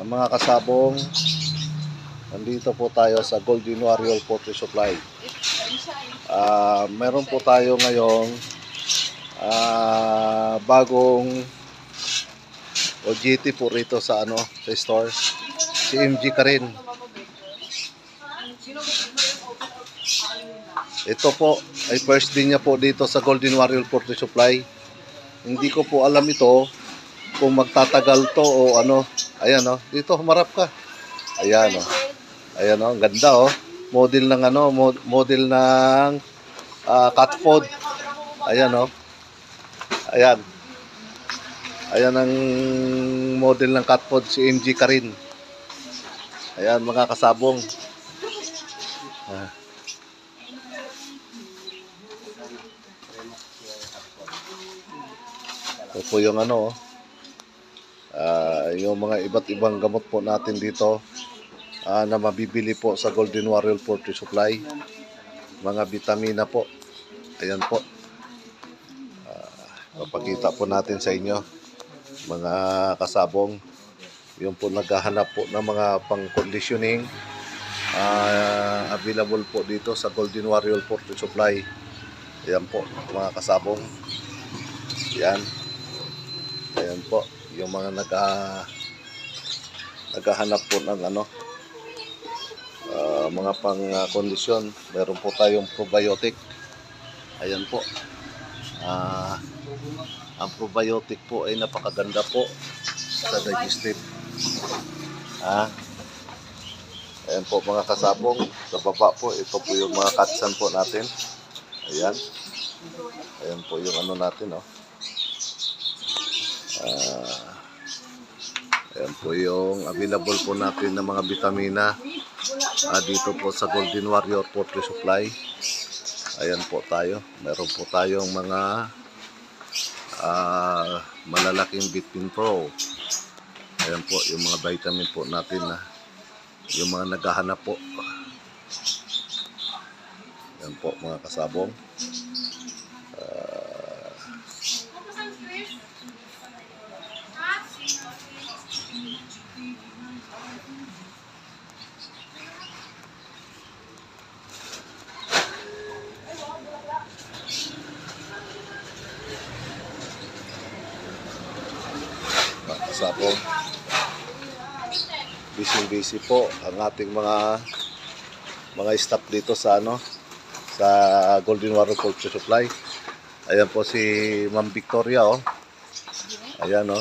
Mga kasabong, nandito po tayo sa Golden Warrior Poultry Supply. Meron po tayo ngayong bagong OJT po rito sa sa store. Si MG Karin. Ito po ay first day niya po dito sa Golden Warrior Poultry Supply. Hindi ko po alam ito kung magtatagal to o ano. Ayan dito humarap ka. Ayan Ayan ang ganda Model ng model ng cat food. Ayan Ayan. Ayan ang model ng cat food si MG Karin. Ayan mga kasabong. Ito po yung yung mga iba't ibang gamot po natin dito na mabibili po sa Golden Warrior Poultry Supply. Mga vitamina po. Ayan po. Papakita po natin sa inyo mga kasabong. Yung po naghahanap po ng mga pang-conditioning. Available po dito sa Golden Warrior Poultry Supply. Ayan po mga kasabong. Ayan. Ayan po yung mga naghahanap po ng mga pang-kondisyon. Meron po tayong probiotic. Ayan po. Ang probiotic po ay napakaganda po sa digestive. Ayan po mga kasabong. Sa baba po, ito po yung mga katsan po natin. Ayan. Ayan po yung natin ayan po yung available po natin ng mga vitamina dito po sa Golden Warrior Poultry Supply. Ayan po tayo. Meron po tayong mga malalaking Vitamin Pro. Ayan po yung mga vitamin po natin yung mga naghahanap po. Ayan po mga kasabong. Kasabong, busy po ang ating mga staff dito sa sa Golden Warrior Poultry Supply. Ayan po si Ma'am Victoria Ayan